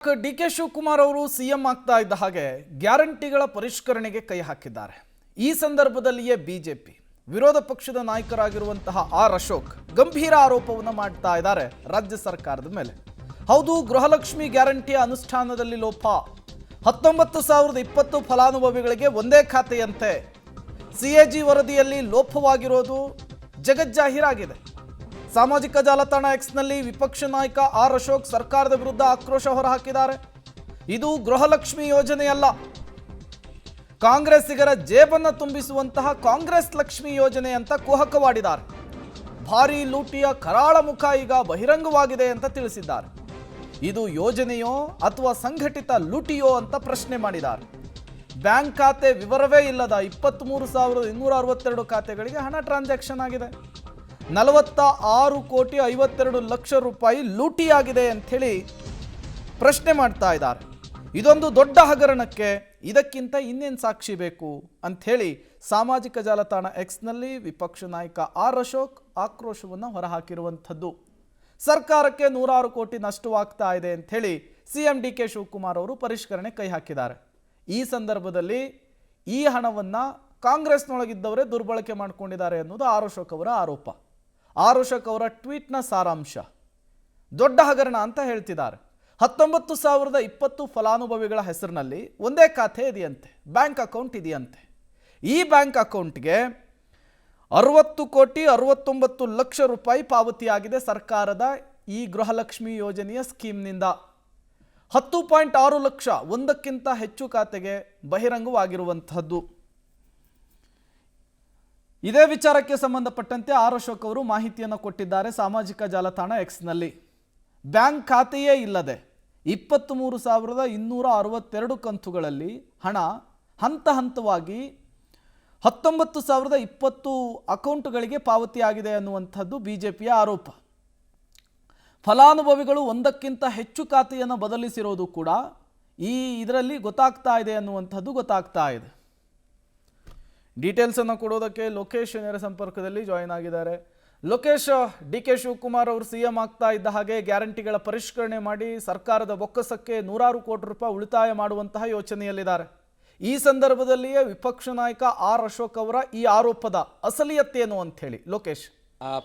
DK Shivakumar ಅವರು CM ಆಗ್ತಾ ಇದ್ದ ಹಾಗೆ ಗ್ಯಾರಂಟಿಗಳ ಪರಿಷ್ಕರಣೆಗೆ ಕೈ ಹಾಕಿದ್ದಾರೆ. ಈ ಸಂದರ್ಭದಲ್ಲಿಯೇ ಬಿಜೆಪಿ ವಿರೋಧ ಪಕ್ಷದ ನಾಯಕರಾಗಿರುವಂತಹ ಆರ್ ಅಶೋಕ್ ಗಂಭೀರ ಆರೋಪವನ್ನು ಮಾಡ್ತಾ ಇದ್ದಾರೆ ರಾಜ್ಯ ಸರ್ಕಾರದ ಮೇಲೆ. ಹೌದು, ಗೃಹಲಕ್ಷ್ಮಿ ಗ್ಯಾರಂಟಿಯ ಅನುಷ್ಠಾನದಲ್ಲಿ ಲೋಪ. 19,020 ಫಲಾನುಭವಿಗಳಿಗೆ ಒಂದೇ ಖಾತೆಯಂತೆ ಸಿಎಜಿ ವರದಿಯಲ್ಲಿ ಲೋಪವಾಗಿರೋದು ಜಗಜ್ಜಾಹೀರಾಗಿದೆ. ಸಾಮಾಜಿಕ ಜಾಲತಾಣ ಎಕ್ಸ್ನಲ್ಲಿ ವಿಪಕ್ಷ ನಾಯಕ ಆರ್ ಅಶೋಕ್ ಸರ್ಕಾರದ ವಿರುದ್ಧ ಆಕ್ರೋಶ ಹೊರಹಾಕಿದ್ದಾರೆ. ಇದು ಗೃಹಲಕ್ಷ್ಮಿ ಯೋಜನೆಯಲ್ಲ, ಕಾಂಗ್ರೆಸ್ಸಿಗರ ಜೇಬನ್ನು ತುಂಬಿಸುವಂತಹ ಕಾಂಗ್ರೆಸ್ ಲಕ್ಷ್ಮಿ ಯೋಜನೆ ಅಂತ ಕುಹಕವಾಡಿದ್ದಾರೆ. ಭಾರೀ ಲೂಟಿಯ ಕರಾಳ ಮುಖ ಈಗ ಬಹಿರಂಗವಾಗಿದೆ ಅಂತ ತಿಳಿಸಿದ್ದಾರೆ. ಇದು ಯೋಜನೆಯೋ ಅಥವಾ ಸಂಘಟಿತ ಲೂಟಿಯೋ ಅಂತ ಪ್ರಶ್ನೆ ಮಾಡಿದ್ದಾರೆ. ಬ್ಯಾಂಕ್ ಖಾತೆ ವಿವರವೇ ಇಲ್ಲದ 23,262 ಖಾತೆಗಳಿಗೆ ಹಣ ಟ್ರಾನ್ಸಾಕ್ಷನ್ ಆಗಿದೆ. 46,52,00,000 ರೂಪಾಯಿ ಲೂಟಿಯಾಗಿದೆ ಅಂಥೇಳಿ ಪ್ರಶ್ನೆ ಮಾಡ್ತಾ ಇದ್ದಾರೆ. ಇದೊಂದು ದೊಡ್ಡ ಹಗರಣಕ್ಕೆ ಇದಕ್ಕಿಂತ ಇನ್ನೇನು ಸಾಕ್ಷಿ ಬೇಕು ಅಂಥೇಳಿ ಸಾಮಾಜಿಕ ಜಾಲತಾಣ ಎಕ್ಸ್ನಲ್ಲಿ ವಿಪಕ್ಷ ನಾಯಕ ಆರ್ ಅಶೋಕ್ ಆಕ್ರೋಶವನ್ನು ಹೊರಹಾಕಿರುವಂಥದ್ದು. ಸರ್ಕಾರಕ್ಕೆ 106 ಕೋಟಿ ನಷ್ಟವಾಗ್ತಾ ಇದೆ ಅಂಥೇಳಿ ಸಿಎಂ ಡಿಕೆ ಶಿವಕುಮಾರ್ ಅವರು ಪರಿಷ್ಕರಣೆ ಕೈ ಹಾಕಿದ್ದಾರೆ. ಈ ಸಂದರ್ಭದಲ್ಲಿ ಈ ಹಣವನ್ನು ಕಾಂಗ್ರೆಸ್ನೊಳಗಿದ್ದವರೇ ದುರ್ಬಳಕೆ ಮಾಡಿಕೊಂಡಿದ್ದಾರೆ ಅನ್ನೋದು ಆರ್ ಅಶೋಕ್ ಅವರ ಆರೋಪ. ಆರ್ ಅಶೋಕ್ ಅವರ ಟ್ವೀಟ್ನ ಸಾರಾಂಶ ದೊಡ್ಡ ಹಗರಣ ಅಂತ ಹೇಳ್ತಿದ್ದಾರೆ. 19,020 ಫಲಾನುಭವಿಗಳ ಹೆಸರಿನಲ್ಲಿ ಒಂದೇ ಖಾತೆ ಇದೆಯಂತೆ, ಬ್ಯಾಂಕ್ ಅಕೌಂಟ್ ಇದೆಯಂತೆ. ಈ ಬ್ಯಾಂಕ್ ಅಕೌಂಟ್ಗೆ 60,69,00,000 ರೂಪಾಯಿ ಪಾವತಿಯಾಗಿದೆ ಸರ್ಕಾರದ ಈ ಗೃಹಲಕ್ಷ್ಮಿ ಯೋಜನೆಯ ಸ್ಕೀಮ್ನಿಂದ. 10.6 ಲಕ್ಷ ಒಂದಕ್ಕಿಂತ ಹೆಚ್ಚು ಖಾತೆಗೆ ಬಹಿರಂಗವಾಗಿರುವಂತಹದ್ದು. ಇದೇ ವಿಚಾರಕ್ಕೆ ಸಂಬಂಧಪಟ್ಟಂತೆ ಆರ್ ಅಶೋಕ್ ಅವರು ಮಾಹಿತಿಯನ್ನು ಕೊಟ್ಟಿದ್ದಾರೆ ಸಾಮಾಜಿಕ ಜಾಲತಾಣ ಎಕ್ಸ್ನಲ್ಲಿ. ಬ್ಯಾಂಕ್ ಖಾತೆಯೇ ಇಲ್ಲದೆ 23,262 ಕಂತುಗಳಲ್ಲಿ ಹಣ ಹಂತ ಹಂತವಾಗಿ 19,020 ಅಕೌಂಟ್ಗಳಿಗೆ ಪಾವತಿಯಾಗಿದೆ ಅನ್ನುವಂಥದ್ದು ಬಿಜೆಪಿಯ ಆರೋಪ. ಫಲಾನುಭವಿಗಳು ಒಂದಕ್ಕಿಂತ ಹೆಚ್ಚು ಖಾತೆಯನ್ನು ಬದಲಿಸಿರೋದು ಕೂಡ ಇದರಲ್ಲಿ ಗೊತ್ತಾಗ್ತಾ ಇದೆ ಅನ್ನುವಂಥದ್ದು ಗೊತ್ತಾಗ್ತಾ ಇದೆ. ಡೀಟೇಲ್ಸ್ ಅನ್ನು ಕೊಡೋದಕ್ಕೆ ಲೋಕೇಶ್ ನೇರ ಸಂಪರ್ಕದಲ್ಲಿ ಜಾಯಿನ್ ಆಗಿದ್ದಾರೆ. ಲೋಕೇಶ್, ಡಿ ಕೆ ಶಿವಕುಮಾರ್ ಅವರು ಸಿಎಂ ಆಗ್ತಾ ಇದ್ದ ಹಾಗೆ ಗ್ಯಾರಂಟಿಗಳ ಪರಿಷ್ಕರಣೆ ಮಾಡಿ ಸರ್ಕಾರದ ಬೊಕ್ಕಸಕ್ಕೆ 106 ಕೋಟಿ ರೂಪಾಯಿ ಉಳಿತಾಯ ಮಾಡುವಂತಹ ಯೋಚನೆಯಲ್ಲಿದ್ದಾರೆ. ಈ ಸಂದರ್ಭದಲ್ಲಿಯೇ ವಿಪಕ್ಷ ನಾಯಕ ಆರ್ ಅಶೋಕ್ ಅವರ ಈ ಆರೋಪದ ಅಸಲಿಯತ್ತೇನು ಅಂತ ಹೇಳಿ ಲೋಕೇಶ್.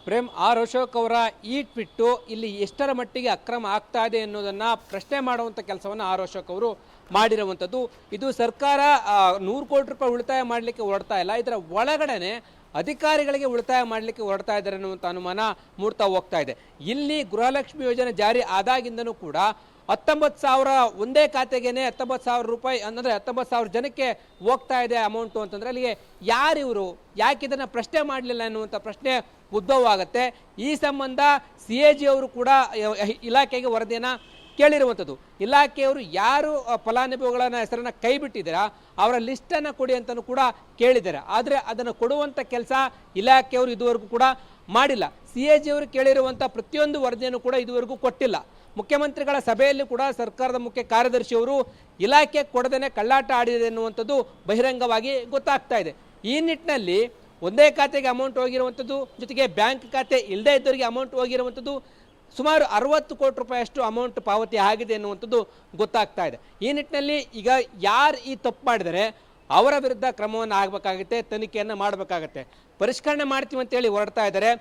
ಪ್ರೇಮ್, ಆರ್ ಅಶೋಕ್ ಅವರ ಈ ಟ್ವಿಟ್ಟು ಇಲ್ಲಿ ಎಷ್ಟರ ಮಟ್ಟಿಗೆ ಅಕ್ರಮ ಆಗ್ತಾ ಇದೆ ಅನ್ನೋದನ್ನ ಪ್ರಶ್ನೆ ಮಾಡುವಂಥ ಕೆಲಸವನ್ನು ಆರ್ ಅಶೋಕ್ ಅವರು ಮಾಡಿರುವಂಥದ್ದು. ಇದು ಸರ್ಕಾರ 100 ಕೋಟಿ ರೂಪಾಯಿ ಉಳಿತಾಯ ಮಾಡಲಿಕ್ಕೆ ಹೊರಡ್ತಾ ಇಲ್ಲ, ಇದರ ಒಳಗಡೆನೆ ಅಧಿಕಾರಿಗಳಿಗೆ ಉಳಿತಾಯ ಮಾಡಲಿಕ್ಕೆ ಹೊರಡ್ತಾ ಇದ್ದಾರೆ ಅನ್ನುವಂಥ ಅನುಮಾನ ಮೂಡ್ತಾ ಹೋಗ್ತಾ ಇದೆ. ಇಲ್ಲಿ ಗೃಹಲಕ್ಷ್ಮಿ ಯೋಜನೆ ಜಾರಿ ಆದಾಗಿಂದನೂ ಕೂಡ 19,000 ಒಂದೇ ಖಾತೆಗೇನೆ 19,000 ರೂಪಾಯಿ ಅಂದರೆ 19,000 ಜನಕ್ಕೆ ಹೋಗ್ತಾ ಇದೆ ಅಮೌಂಟು ಅಂತಂದರೆ ಅಲ್ಲಿಗೆ ಯಾರಿವರು, ಯಾಕೆ ಇದನ್ನು ಪ್ರಶ್ನೆ ಮಾಡಲಿಲ್ಲ ಅನ್ನುವಂಥ ಪ್ರಶ್ನೆ ಉದ್ಭವ ಆಗುತ್ತೆ. ಈ ಸಂಬಂಧ CAG ಅವರು ಕೂಡ ಇಲಾಖೆಗೆ ವರದಿಯನ್ನು ಕೇಳಿರುವಂಥದ್ದು. ಇಲಾಖೆಯವರು ಯಾರು ಫಲಾನುಭವಿಗಳ ಹೆಸರನ್ನು ಕೈ ಬಿಟ್ಟಿದ್ದೀರಾ ಅವರ ಲಿಸ್ಟನ್ನು ಕೊಡಿ ಅಂತಲೂ ಕೂಡ ಕೇಳಿದ್ದಾರೆ. ಆದರೆ ಅದನ್ನು ಕೊಡುವಂಥ ಕೆಲಸ ಇಲಾಖೆಯವರು ಇದುವರೆಗೂ ಕೂಡ ಮಾಡಿಲ್ಲ. CAG ಅವರು ಕೇಳಿರುವಂಥ ಪ್ರತಿಯೊಂದು ವರದಿಯನ್ನು ಕೂಡ ಇದುವರೆಗೂ ಕೊಟ್ಟಿಲ್ಲ. ಮುಖ್ಯಮಂತ್ರಿಗಳ ಸಭೆಯಲ್ಲಿ ಕೂಡ ಸರ್ಕಾರದ ಮುಖ್ಯ ಕಾರ್ಯದರ್ಶಿಯವರು ಇಲಾಖೆ ಕೊಡದೇನೆ ಕಳ್ಳಾಟ ಆಡಿದೆ ಎನ್ನುವಂಥದ್ದು ಬಹಿರಂಗವಾಗಿ ಗೊತ್ತಾಗ್ತಾ ಇದೆ. ಈ ನಿಟ್ಟಿನಲ್ಲಿ ಒಂದೇ ಖಾತೆಗೆ ಅಮೌಂಟ್ ಹೋಗಿರುವಂಥದ್ದು, ಜೊತೆಗೆ ಬ್ಯಾಂಕ್ ಖಾತೆ ಇಲ್ಲದೇ ಇದ್ದವರಿಗೆ ಅಮೌಂಟ್ ಹೋಗಿರುವಂಥದ್ದು ಸುಮಾರು 60 ಕೋಟಿ ರೂಪಾಯಿಯಷ್ಟು ಅಮೌಂಟ್ ಪಾವತಿ ಆಗಿದೆ ಎನ್ನುವಂಥದ್ದು ಗೊತ್ತಾಗ್ತಾ ಇದೆ. ಈ ನಿಟ್ಟಿನಲ್ಲಿ ಈಗ ಯಾರು ಈ ತಪ್ಪು ಮಾಡಿದರೆ ಅವರ ವಿರುದ್ಧ ಕ್ರಮವನ್ನು ಆಗಬೇಕಾಗುತ್ತೆ, ತನಿಖೆಯನ್ನು ಮಾಡಬೇಕಾಗತ್ತೆ. ಪರಿಷ್ಕರಣೆ ಮಾಡ್ತೀವಿ ಅಂತೇಳಿ ಹೊರಡ್ತಾ ಇದ್ದಾರೆ.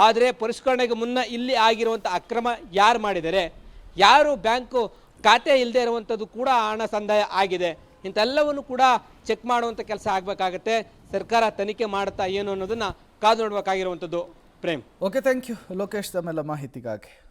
ಆದರೆ ಪರಿಷ್ಕರಣೆಗೆ ಮುನ್ನ ಇಲ್ಲಿ ಆಗಿರುವಂಥ ಅಕ್ರಮ ಯಾರು ಮಾಡಿದ್ದಾರೆ, ಯಾರು ಬ್ಯಾಂಕು ಖಾತೆ ಇಲ್ಲದೆ ಇರುವಂಥದ್ದು ಕೂಡ ಹಣ ಸಂದಾಯ ಆಗಿದೆ, ಇಂಥೆಲ್ಲವನ್ನು ಕೂಡ ಚೆಕ್ ಮಾಡುವಂಥ ಕೆಲಸ ಆಗಬೇಕಾಗತ್ತೆ. ಸರ್ಕಾರ ತನಿಖೆ ಮಾಡ್ತಾ ಏನು ಅನ್ನೋದನ್ನು ಕಾದು ನೋಡಬೇಕಾಗಿರುವಂಥದ್ದು. Prem. Okay, thank you Lokesh ತಮ್ಮೆಲ್ಲ ಮಾಹಿತಿಗಾಗಿ.